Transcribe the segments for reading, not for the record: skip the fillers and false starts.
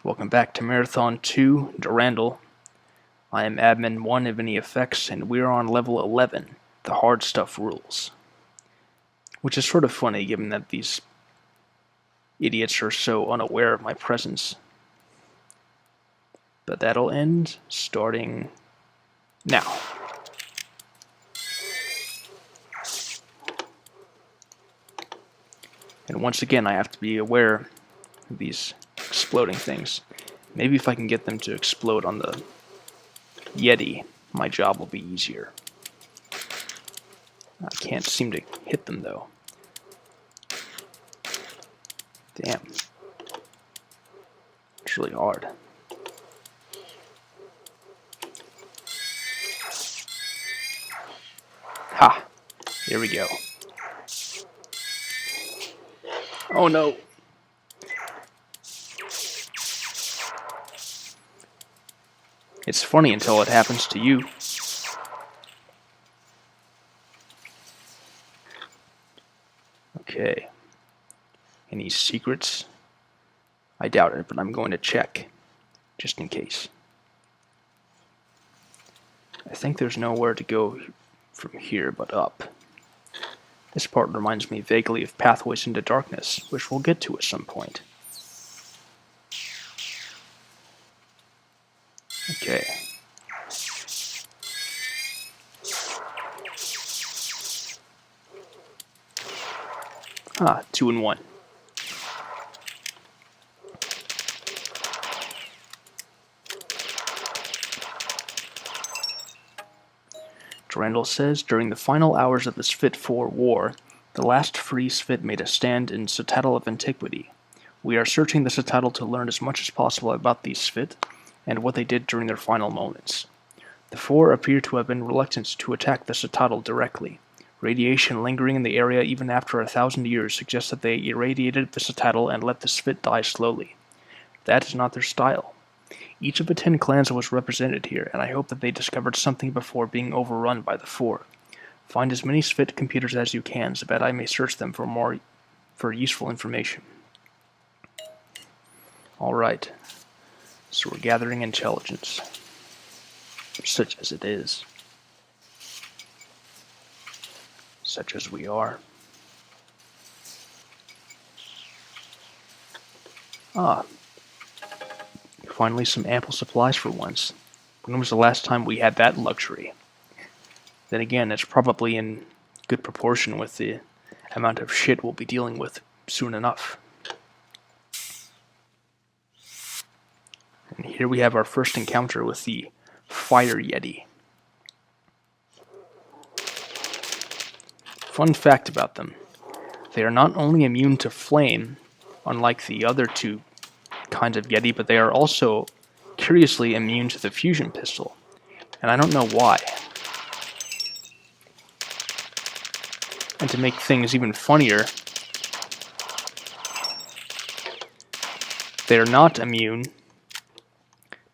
Welcome back to Marathon 2, Durandal. I am Admin 1 of any effects, and we're on level 11, the hard stuff rules. Which is sort of funny given that these idiots are so unaware of my presence. But that'll end starting now. And once again, I have to be aware of these exploding things. Maybe if I can get them to explode on the Yeti, my job will be easier. I can't seem to hit them though. Damn. It's really hard. Ha! Here we go. Oh no! It's funny until it happens to you. Okay. Any secrets? I doubt it, but I'm going to check, just in case. I think there's nowhere to go from here but up. This part reminds me vaguely of Pathways into Darkness, which we'll get to at some point. Okay. Ah, 2 and 1. Durandal says, during the final hours of the Svit IV war, the last free Svit made a stand in Citadel of Antiquity. We are searching the Citadel to learn as much as possible about these Svit, and what they did during their final moments. The Four appear to have been reluctant to attack the Citadel directly. Radiation lingering in the area even after 1,000 years suggests that they irradiated the Citadel and let the Svit die slowly. That is not their style. Each of the 10 clans was represented here, and I hope that they discovered something before being overrun by the Four. Find as many Svit computers as you can, so that I may search them for useful information. Alright. So we're gathering intelligence. Such as it is. Such as we are. Ah. Finally some ample supplies for once. When was the last time we had that luxury? Then again, it's probably in good proportion with the amount of shit we'll be dealing with soon enough. And here we have our first encounter with the Fire Yeti. Fun fact about them. They are not only immune to flame, unlike the other two kinds of Yeti, but they are also curiously immune to the fusion pistol. And I don't know why. And to make things even funnier, they are not immune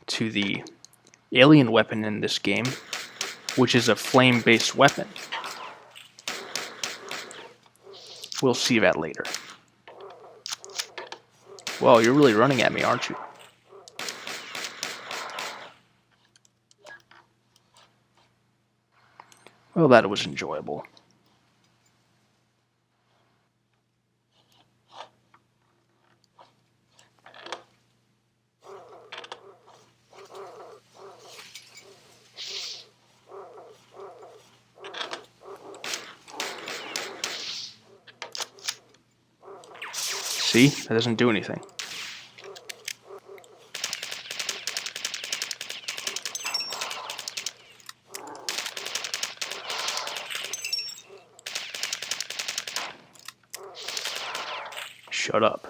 to the alien weapon in this game, which is a flame-based weapon. We'll see that later. Well, you're really running at me, aren't you? Well, that was enjoyable. See? That doesn't do anything. Shut up.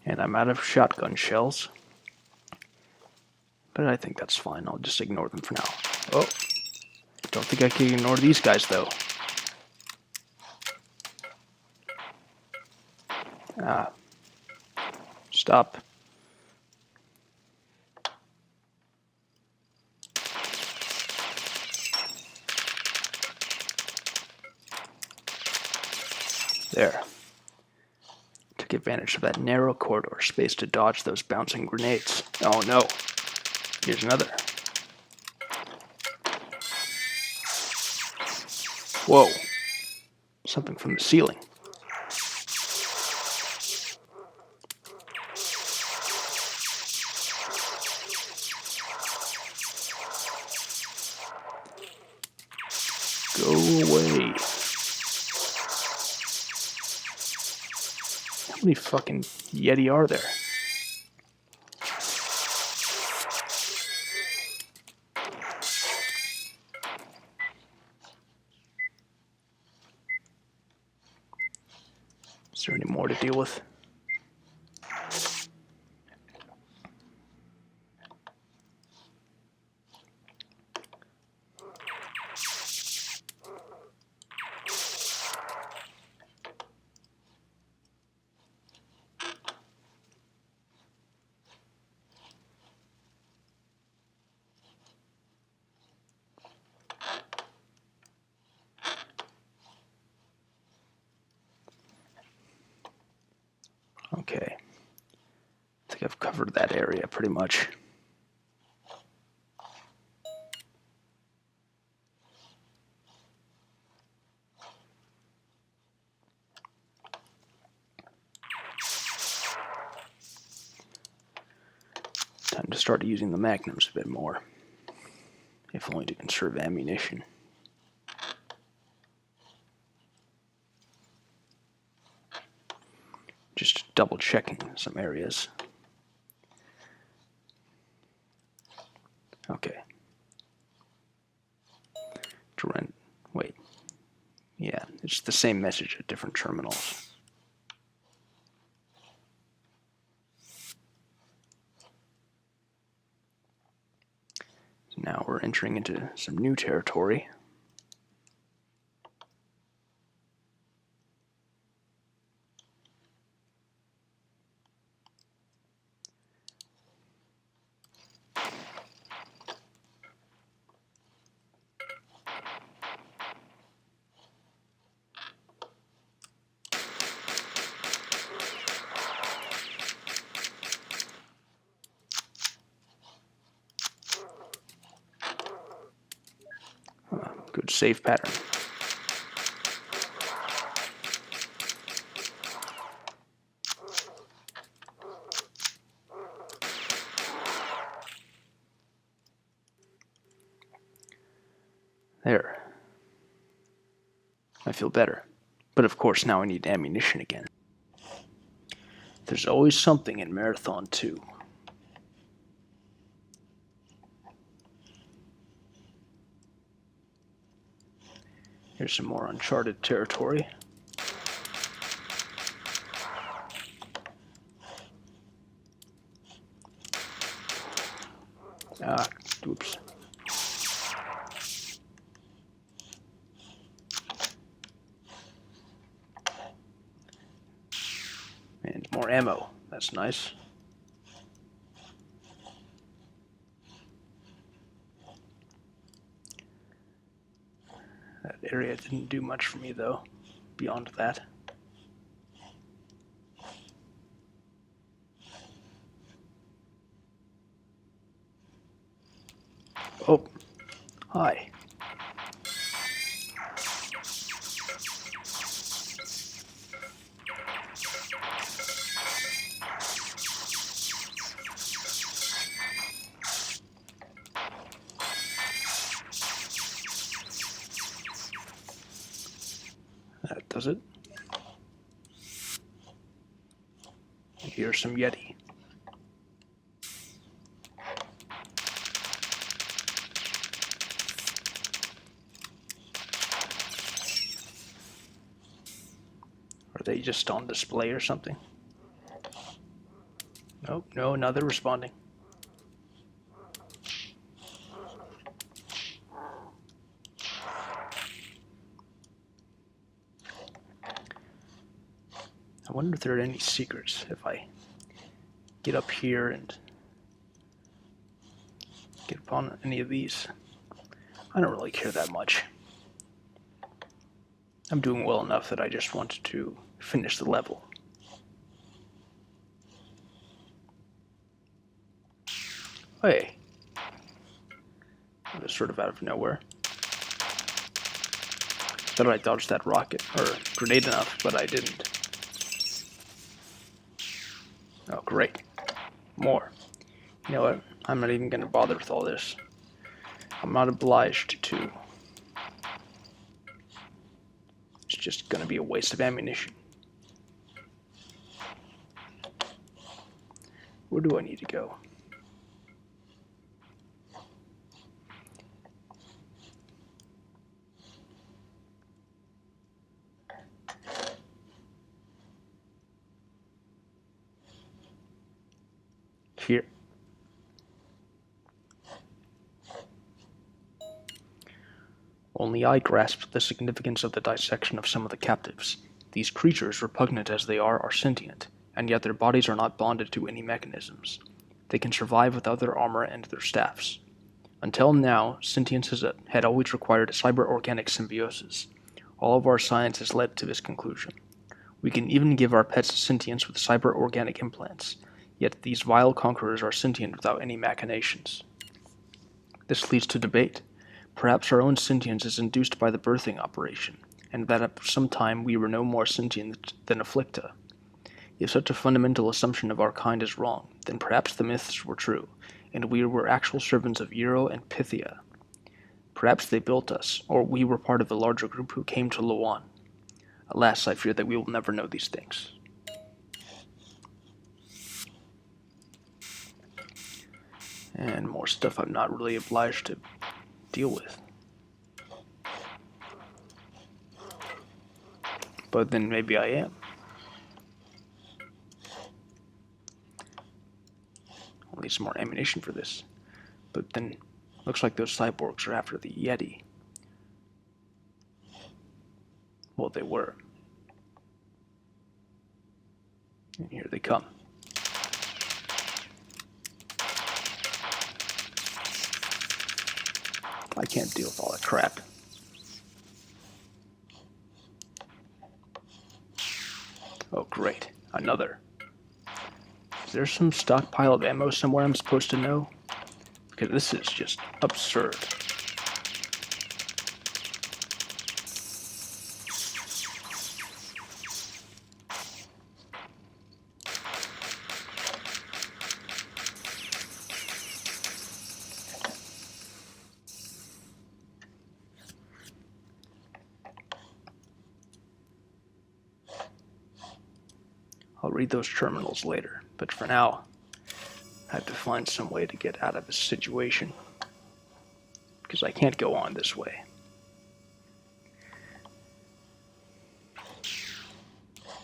And I'm out of shotgun shells. But I think that's fine. I'll just ignore them for now. Oh. Don't think I can ignore these guys, though. Ah. Stop. There. Took advantage of that narrow corridor space to dodge those bouncing grenades. Oh no. Here's another. Whoa. Something from the ceiling. Go away. How many fucking Yeti are there? Is there any more to deal with? Okay. I think I've covered that area pretty much. Time to start using the magnums a bit more, if only to conserve ammunition. Just double checking some areas. Okay. Wait. Yeah, it's the same message at different terminals. So now we're entering into some new territory. Good save pattern. There. I feel better. But of course now I need ammunition again. There's always something in Marathon 2. Here's some more uncharted territory. Ah, oops. And more ammo. That's nice. That area didn't do much for me, though, beyond that. Oh, hi. That does it. Here's some Yeti. Are they just on display or something? Nope, no, now they're responding. I wonder if there are any secrets if I get up here and get upon any of these. I don't really care that much. I'm doing well enough that I just wanted to finish the level. Hey. That was sort of out of nowhere. Thought I dodged that rocket, or grenade enough, but I didn't. Oh, great. More. You know what? I'm not even going to bother with all this. I'm not obliged to. It's just going to be a waste of ammunition. Where do I need to go? Here. Only I grasped the significance of the dissection of some of the captives. These creatures, repugnant as they are sentient, and yet their bodies are not bonded to any mechanisms. They can survive without their armor and their staffs. Until now, sentience had always required a cyber-organic symbiosis. All of our science has led to this conclusion. We can even give our pets sentience with cyber-organic implants, yet these vile conquerors are sentient without any machinations. This leads to debate. Perhaps our own sentience is induced by the birthing operation, and that at some time we were no more sentient than afflicta. If such a fundamental assumption of our kind is wrong, then perhaps the myths were true, and we were actual servants of Eero and Pythia. Perhaps they built us, or we were part of a larger group who came to Lawan. Alas, I fear that we will never know these things. And more stuff I'm not really obliged to deal with. But then maybe I am. I'll need some more ammunition for this. But then, looks like those cyborgs are after the Yeti. Well, they were. And here they come. I can't deal with all that crap. Oh, great. Another. Is there some stockpile of ammo somewhere I'm supposed to know? Because this is just absurd. I'll read those terminals later, but for now, I have to find some way to get out of this situation. Because I can't go on this way.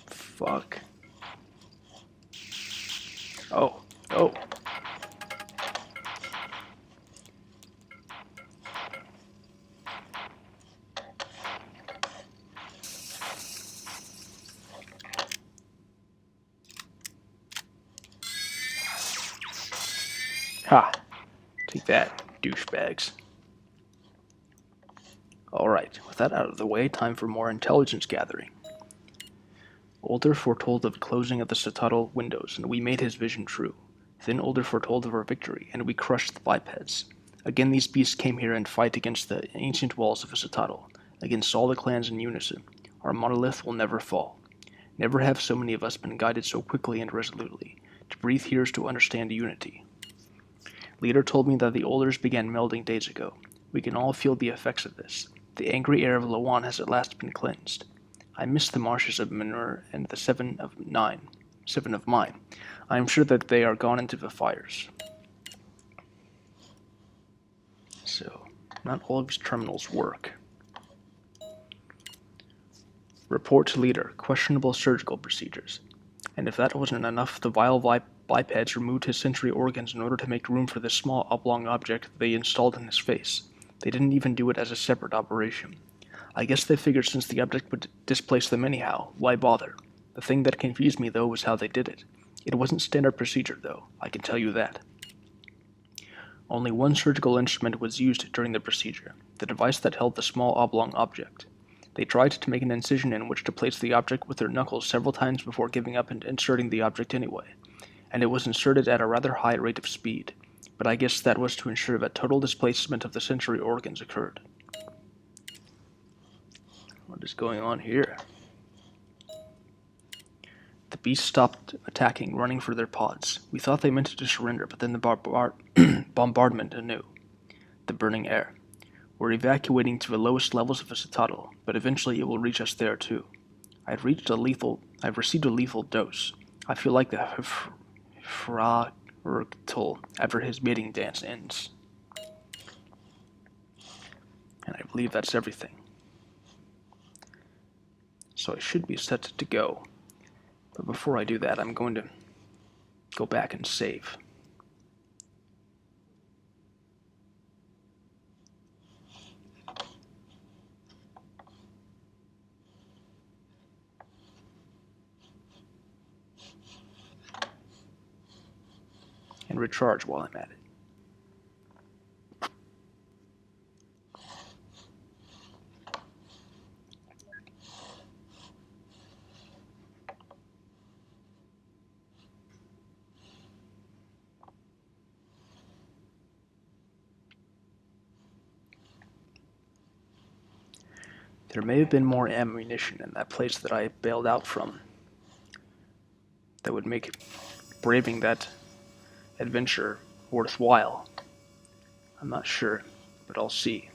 Fuck. Oh. Ha! Take that, douchebags. Alright, with that out of the way, time for more intelligence gathering. Older foretold of the closing of the citadel windows, and we made his vision true. Then Older foretold of our victory, and we crushed the bipeds. Again these beasts came here and fight against the ancient walls of a citadel, against all the clans in unison. Our monolith will never fall. Never have so many of us been guided so quickly and resolutely. To breathe here is to understand unity. Leader told me that the Olders began melding days ago. We can all feel the effects of this. The angry air of Lawan has at last been cleansed. I miss the marshes of Manur and the seven of mine. I am sure that they are gone into the fires. So, not all of these terminals work. Report to leader, questionable surgical procedures. And if that wasn't enough, the vile bipeds removed his sensory organs in order to make room for this small oblong object they installed in his face. They didn't even do it as a separate operation. I guess they figured since the object would displace them anyhow, why bother? The thing that confused me, though, was how they did it. It wasn't standard procedure, though, I can tell you that. Only one surgical instrument was used during the procedure, the device that held the small oblong object. They tried to make an incision in which to place the object with their knuckles several times before giving up and inserting the object anyway, and it was inserted at a rather high rate of speed, but I guess that was to ensure that total displacement of the sensory organs occurred. What is going on here? The beasts stopped attacking, running for their pods. We thought they meant to surrender, but then the bombardment anew. The burning air. We're evacuating to the lowest levels of the citadel, but eventually it will reach us there too. I've received a lethal dose. I feel like the fractal after his mating dance ends. And I believe that's everything. So I should be set to go. But before I do that, I'm going to go back and save. And recharge while I'm at it. There may have been more ammunition in that place that I bailed out from that would make braving that adventure worthwhile. I'm not sure, but I'll see.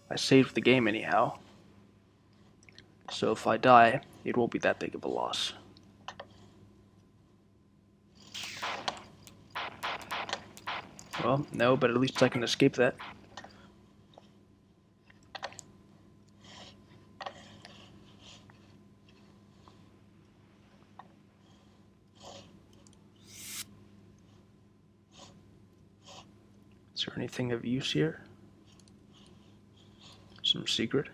I saved the game anyhow, so if I die, it won't be that big of a loss. Well, no, but at least I can escape that. Is there anything of use here? Some secret?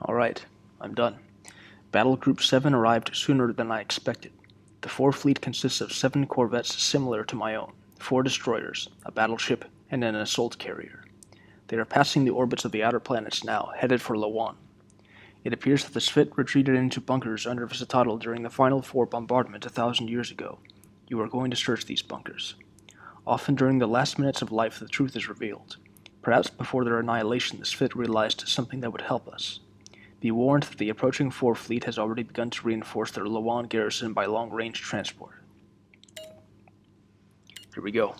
Alright, I'm done. Battle Group 7 arrived sooner than I expected. The 4 fleet consists of 7 corvettes similar to my own, 4 destroyers, a battleship, and an assault carrier. They are passing the orbits of the outer planets now, headed for Lawan. It appears that the Svit retreated into bunkers under the citadel during the final 4 bombardment 1,000 years ago. You are going to search these bunkers. Often during the last minutes of life the truth is revealed. Perhaps before their annihilation the Svit realized something that would help us. Be warned that the approaching 4 fleet has already begun to reinforce their Lawan garrison by long-range transport. Here we go.